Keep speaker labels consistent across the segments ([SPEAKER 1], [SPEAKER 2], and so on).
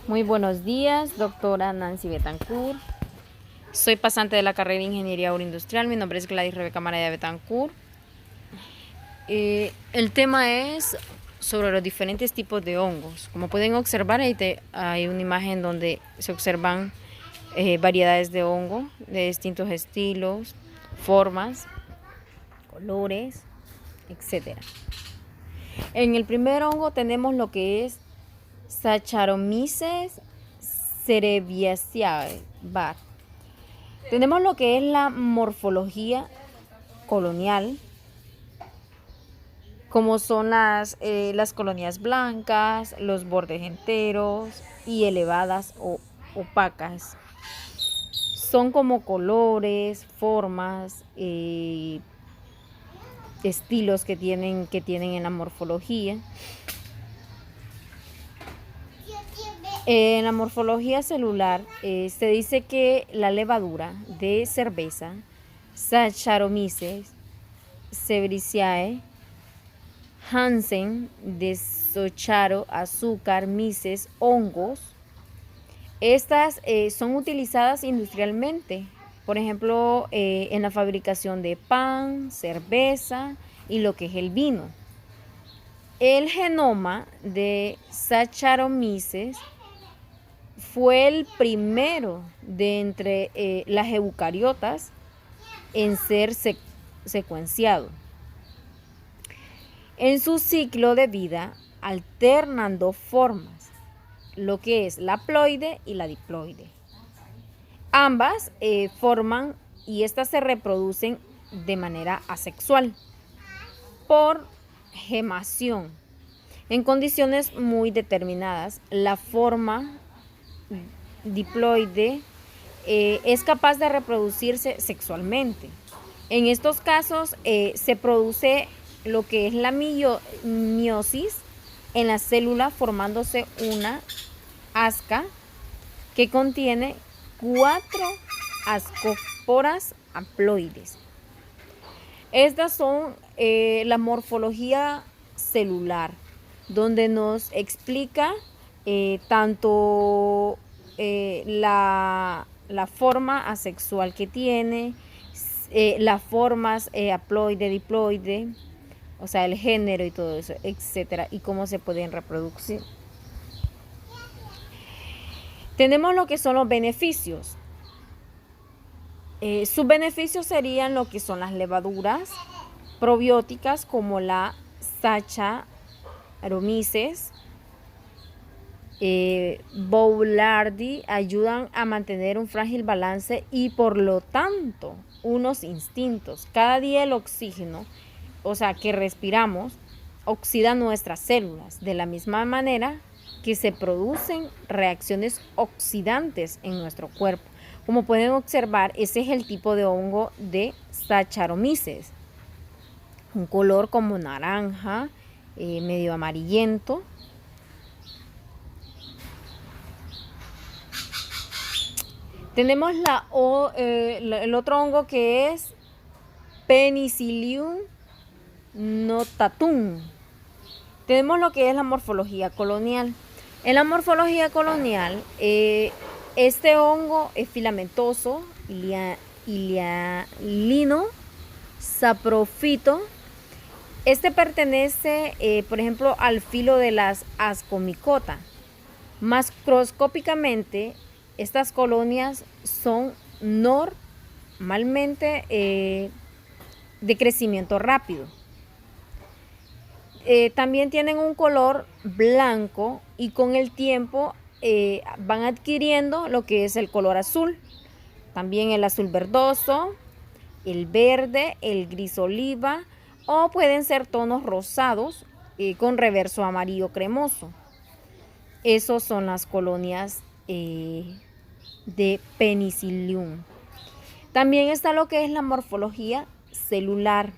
[SPEAKER 1] Muy buenos días, doctora Nancy Betancourt. Soy pasante de la carrera de Ingeniería Agroindustrial. Mi nombre es Gladys Rebeca Maraya Betancourt. El tema es sobre los diferentes tipos de hongos. Como pueden observar, hay una imagen donde se observan variedades de hongo de distintos estilos, formas, colores, etc. En el primer hongo tenemos lo que es Saccharomyces cerevisiae var. Tenemos lo que es la morfología colonial, como son las colonias blancas, los bordes enteros y elevadas o opacas. Son como colores, formas, estilos que tienen en la morfología. En la morfología celular se dice que la levadura de cerveza, Saccharomyces cerevisiae, Hansen, desocharo, azúcar, mices, hongos. Estas son utilizadas industrialmente, por ejemplo, en la fabricación de pan, cerveza y lo que es el vino. El genoma de Saccharomyces fue el primero de entre las eucariotas en ser secuenciado. En su ciclo de vida alternan dos formas, lo que es la haploide y la diploide. Ambas forman y estas se reproducen de manera asexual por gemación. En condiciones muy determinadas, la forma diploide es capaz de reproducirse sexualmente. En estos casos se produce lo que es la meiosis en la célula, formándose una asca que contiene 4 ascosporas haploides. Estas son la morfología celular, donde nos explica tanto la forma asexual que tiene, las formas haploide, diploide, o sea, el género y todo eso, etcétera, y cómo se pueden reproducir. Tenemos lo que son los beneficios. Sus beneficios serían lo que son las levaduras probióticas como la Saccharomyces boulardii, ayudan a mantener un frágil balance y por lo tanto unos instintos. Cada día el oxígeno, o sea, que respiramos, oxida nuestras células de la misma manera que se producen reacciones oxidantes en nuestro cuerpo. Como pueden observar, ese es el tipo de hongo de Saccharomyces. Un color como naranja, medio amarillento. Tenemos el otro hongo que es Penicillium notatum. Tenemos lo que es la morfología colonial. En la morfología colonial, este hongo es filamentoso, hialino, saprófito. Este pertenece, por ejemplo, al filo de las Ascomycota. Macroscópicamente, estas colonias son normalmente de crecimiento rápido. También tienen un color blanco y con el tiempo van adquiriendo lo que es el color azul. También el azul verdoso, el verde, el gris oliva o pueden ser tonos rosados con reverso amarillo cremoso. Esas son las colonias de Penicillium. También está lo que es la morfología celular.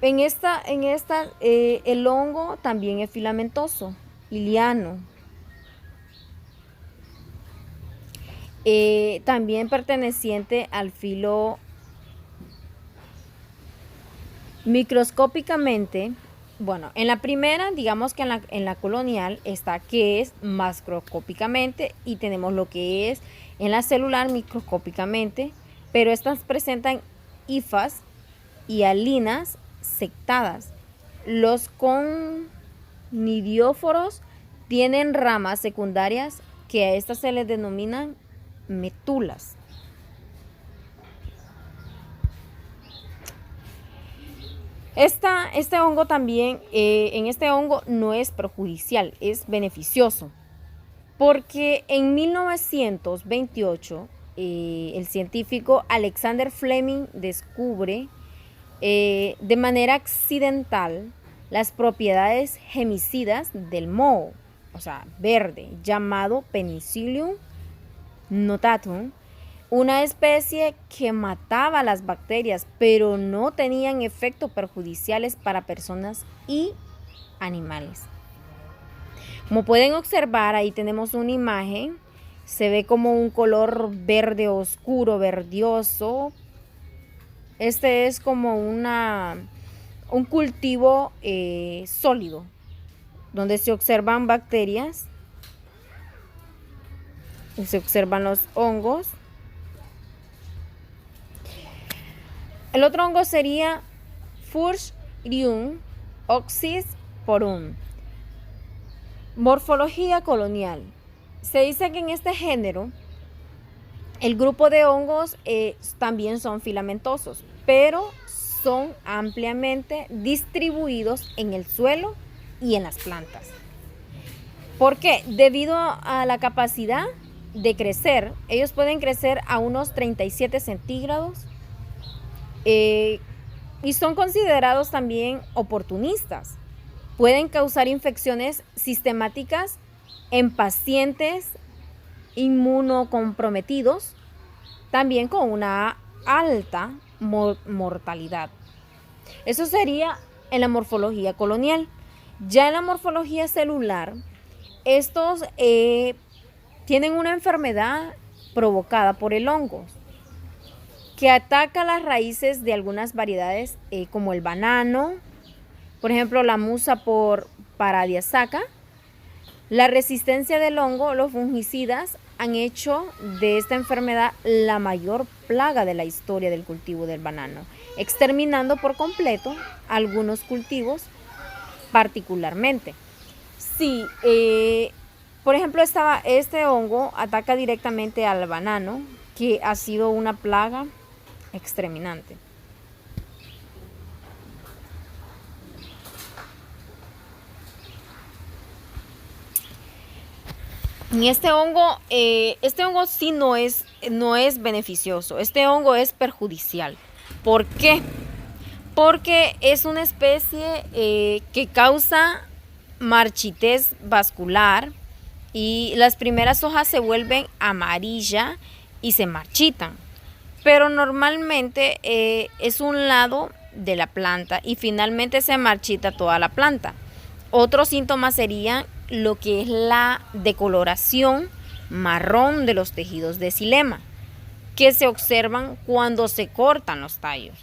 [SPEAKER 1] El hongo también es filamentoso, hiliano. También perteneciente al filo. Microscópicamente, Bueno, en la primera, digamos que en la colonial está que es macroscópicamente y tenemos lo que es en la celular microscópicamente, pero estas presentan hifas y alinas sectadas. Los conidióforos tienen ramas secundarias que a estas se les denominan metulas. Este hongo también, en este hongo no es perjudicial, es beneficioso, porque en 1928 el científico Alexander Fleming descubre de manera accidental las propiedades gemicidas del moho, o sea, verde, llamado Penicillium notatum, una especie que mataba las bacterias, pero no tenían efectos perjudiciales para personas y animales. Como pueden observar, ahí tenemos una imagen, se ve como un color verde oscuro, verdioso. Este es como un cultivo sólido, donde se observan bacterias, se observan los hongos. El otro hongo sería Fusarium oxysporum. Morfología colonial. Se dice que en este género el grupo de hongos también son filamentosos, pero son ampliamente distribuidos en el suelo y en las plantas. ¿Por qué? Debido a la capacidad de crecer, ellos pueden crecer a unos 37 centígrados y son considerados también oportunistas. Pueden causar infecciones sistemáticas en pacientes inmunocomprometidos, también con una alta mortalidad. Eso sería en la morfología colonial. Ya en la morfología celular, estos tienen una enfermedad provocada por el hongo que ataca las raíces de algunas variedades como el banano, por ejemplo la musa por paradiasaca. La resistencia del hongo, los fungicidas han hecho de esta enfermedad la mayor plaga de la historia del cultivo del banano, exterminando por completo algunos cultivos particularmente. Sí, por ejemplo, este hongo ataca directamente al banano, que ha sido una plaga exterminante. Y este hongo sí no es beneficioso, este hongo es perjudicial. ¿Por qué? Porque es una especie que causa marchitez vascular y las primeras hojas se vuelven amarillas y se marchitan. Pero normalmente es un lado de la planta y finalmente se marchita toda la planta. Otros síntomas serían lo que es la decoloración marrón de los tejidos de xilema, que se observan cuando se cortan los tallos.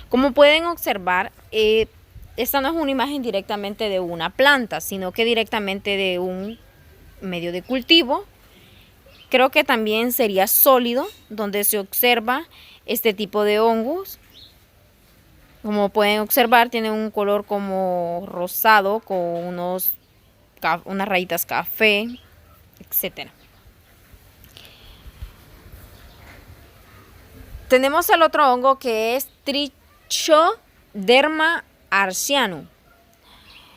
[SPEAKER 1] Como pueden observar, esta no es una imagen directamente de una planta, sino que directamente de un medio de cultivo. Creo que también sería sólido, donde se observa este tipo de hongos. Como pueden observar, tiene un color como rosado con unas rayitas café, etc. Tenemos el otro hongo que es Trichoderma arsianum.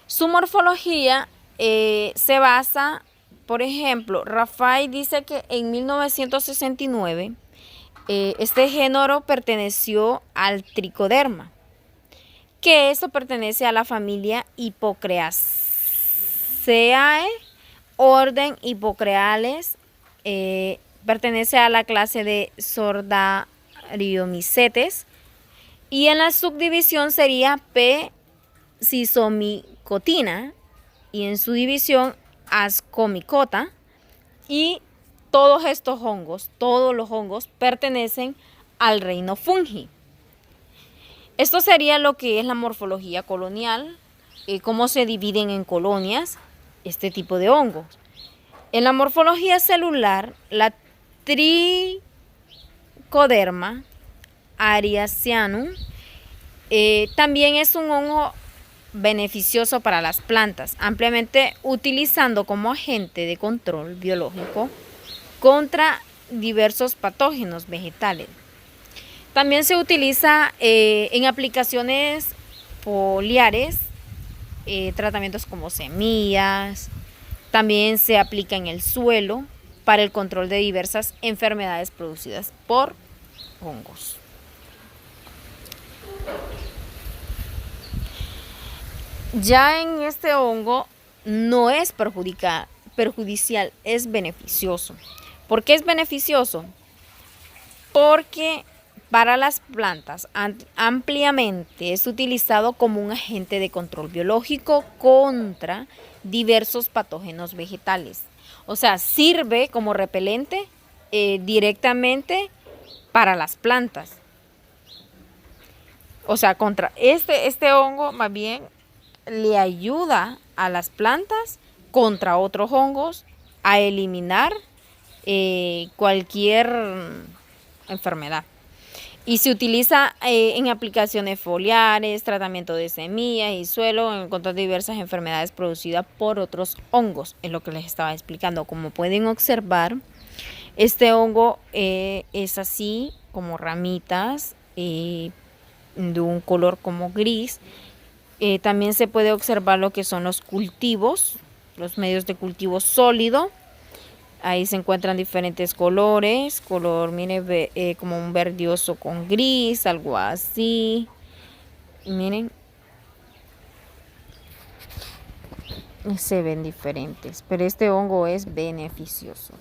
[SPEAKER 1] Su morfología se basa, por ejemplo, Rafael dice que en 1969 este género perteneció al Trichoderma, que esto pertenece a la familia Hippocreaceae, orden Hippocreales, pertenece a la clase de Sordariomicetes, y en la subdivisión sería P. sisomicotina, y en su división Ascomicota, y todos los hongos pertenecen al reino fungi. Esto sería lo que es la morfología colonial, cómo se dividen en colonias este tipo de hongos. En la morfología celular, la Trichoderma ariaceanum también es un hongo beneficioso para las plantas, ampliamente utilizando como agente de control biológico contra diversos patógenos vegetales. También se utiliza en aplicaciones foliares, tratamientos como semillas. También se aplica en el suelo para el control de diversas enfermedades producidas por hongos. Ya en este hongo no es perjudicial, es beneficioso. ¿Por qué es beneficioso? Porque para las plantas ampliamente es utilizado como un agente de control biológico contra diversos patógenos vegetales. O sea, sirve como repelente directamente para las plantas. O sea, contra este hongo más bien le ayuda a las plantas contra otros hongos a eliminar cualquier enfermedad. Y se utiliza en aplicaciones foliares, tratamiento de semillas y suelo, en control de diversas enfermedades producidas por otros hongos, es lo que les estaba explicando. Como pueden observar, este hongo es así, como ramitas, de un color como gris. También se puede observar lo que son los cultivos, los medios de cultivo sólido. Ahí se encuentran diferentes colores, mire, como un verdioso con gris, algo así. Miren, se ven diferentes, pero este hongo es beneficioso.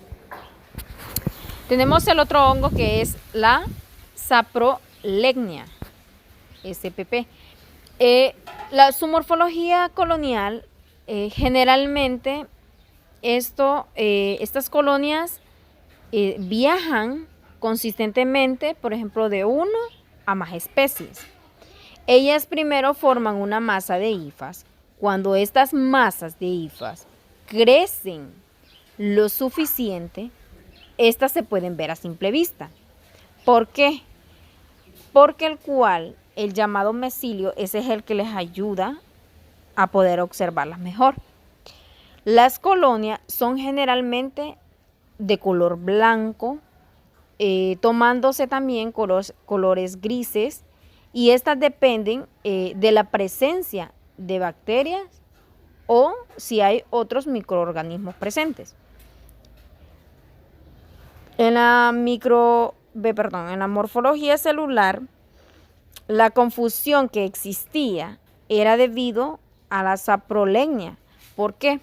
[SPEAKER 1] Tenemos el otro hongo que es la Saprolegnia, SPP. Su morfología colonial, generalmente estas colonias viajan consistentemente, por ejemplo, de uno a más especies. Ellas primero forman una masa de hifas. Cuando estas masas de hifas crecen lo suficiente, estas se pueden ver a simple vista. ¿Por qué? Porque el llamado mesilio, ese es el que les ayuda a poder observarlas mejor. Las colonias son generalmente de color blanco, tomándose también colores grises, y estas dependen de la presencia de bacterias o si hay otros microorganismos presentes. En la morfología celular, la confusión que existía era debido a la saprolegnia. ¿Por qué?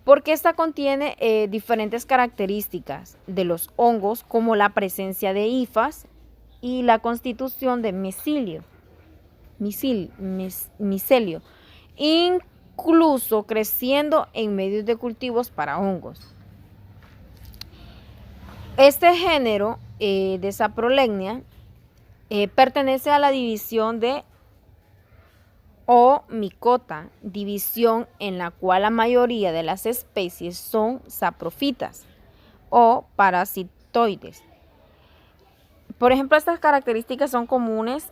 [SPEAKER 1] Porque esta contiene diferentes características de los hongos, como la presencia de hifas y la constitución de micelio, incluso creciendo en medios de cultivos para hongos. Este género de Saprolegnia pertenece a la división de Micota, división en la cual la mayoría de las especies son saprófitas o parasitoides. Por ejemplo, estas características son comunes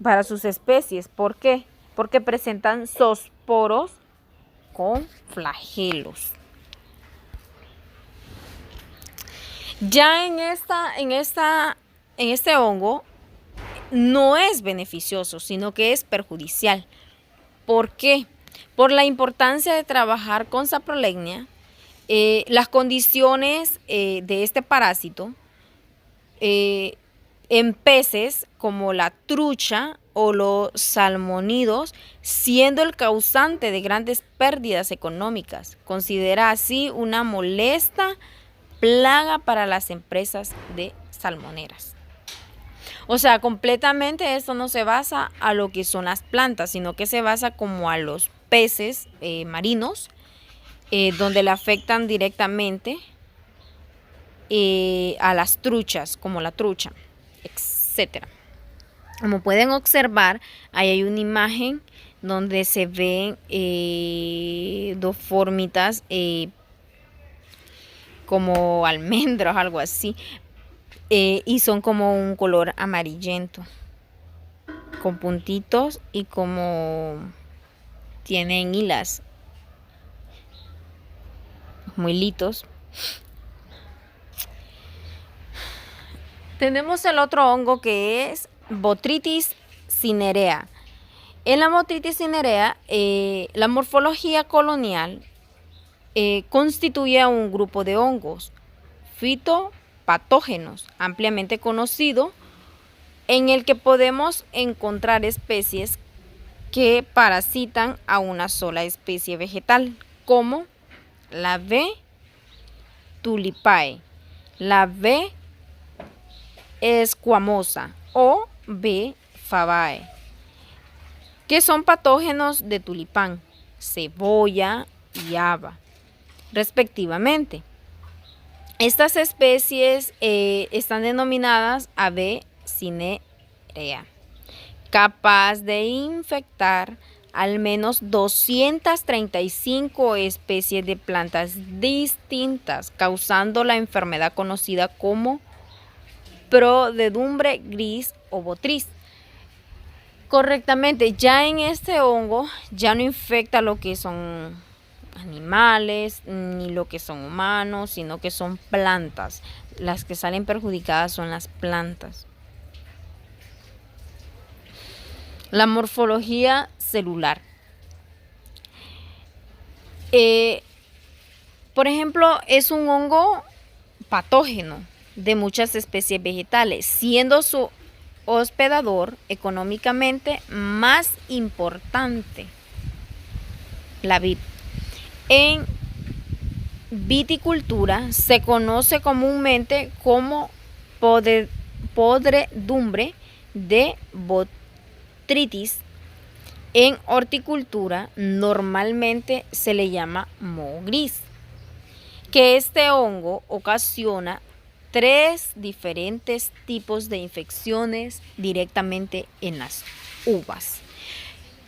[SPEAKER 1] para sus especies. ¿Por qué? Porque presentan zoosporos con flagelos. Ya en este hongo no es beneficioso, sino que es perjudicial. ¿Por qué? Por la importancia de trabajar con Saprolegnia, las condiciones de este parásito en peces como la trucha o los salmónidos, siendo el causante de grandes pérdidas económicas. Considera así una molesta plaga para las empresas de salmoneras. O sea, completamente esto no se basa a lo que son las plantas, sino que se basa como a los peces marinos, donde le afectan directamente a las truchas, como la trucha, etc. Como pueden observar, ahí hay una imagen donde se ven dos formitas como almendras, algo así, y son como un color amarillento, con puntitos y como tienen hilas muy litos. Tenemos el otro hongo que es Botrytis cinerea. En la Botrytis cinerea, la morfología colonial constituye a un grupo de hongos fitopatógenos ampliamente conocido, en el que podemos encontrar especies que parasitan a una sola especie vegetal, como la V. tulipae, la V. esquamosa o V. fabae, que son patógenos de tulipán, cebolla y haba, respectivamente. Estas especies están denominadas Ave cinerea, capaz de infectar al menos 235 especies de plantas distintas, causando la enfermedad conocida como prodedumbre gris o botriz. Correctamente, ya en este hongo ya no infecta lo que son animales ni lo que son humanos, sino que son plantas. Las que salen perjudicadas son las plantas. La morfología celular. Por ejemplo, es un hongo patógeno de muchas especies vegetales, siendo su hospedador económicamente más importante la vid. En viticultura se conoce comúnmente como podredumbre de Botrytis. En horticultura normalmente se le llama moho gris, que este hongo ocasiona 3 diferentes tipos de infecciones directamente en las uvas.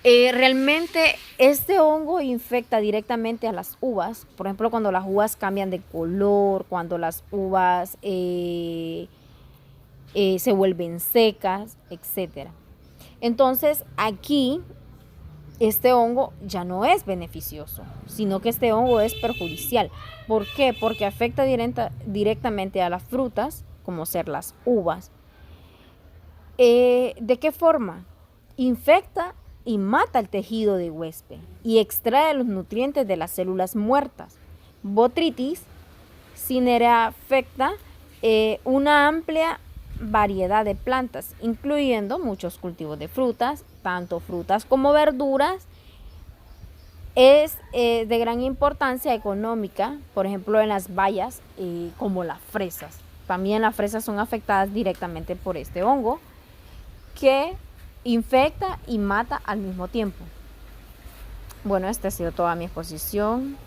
[SPEAKER 1] Realmente este hongo infecta directamente a las uvas, por ejemplo cuando las uvas cambian de color, cuando las uvas se vuelven secas, etc. Entonces aquí este hongo ya no es beneficioso, sino que este hongo es perjudicial. ¿Por qué? Porque afecta directamente a las frutas, como ser las uvas. ¿De qué forma? Infecta y mata el tejido de huésped y extrae los nutrientes de las células muertas. Botrytis cinerea afecta una amplia variedad de plantas, incluyendo muchos cultivos de frutas, tanto frutas como verduras. Es de gran importancia económica, por ejemplo en las bayas, como las fresas. También las fresas son afectadas directamente por este hongo que infecta y mata al mismo tiempo. Bueno, esta ha sido toda mi exposición.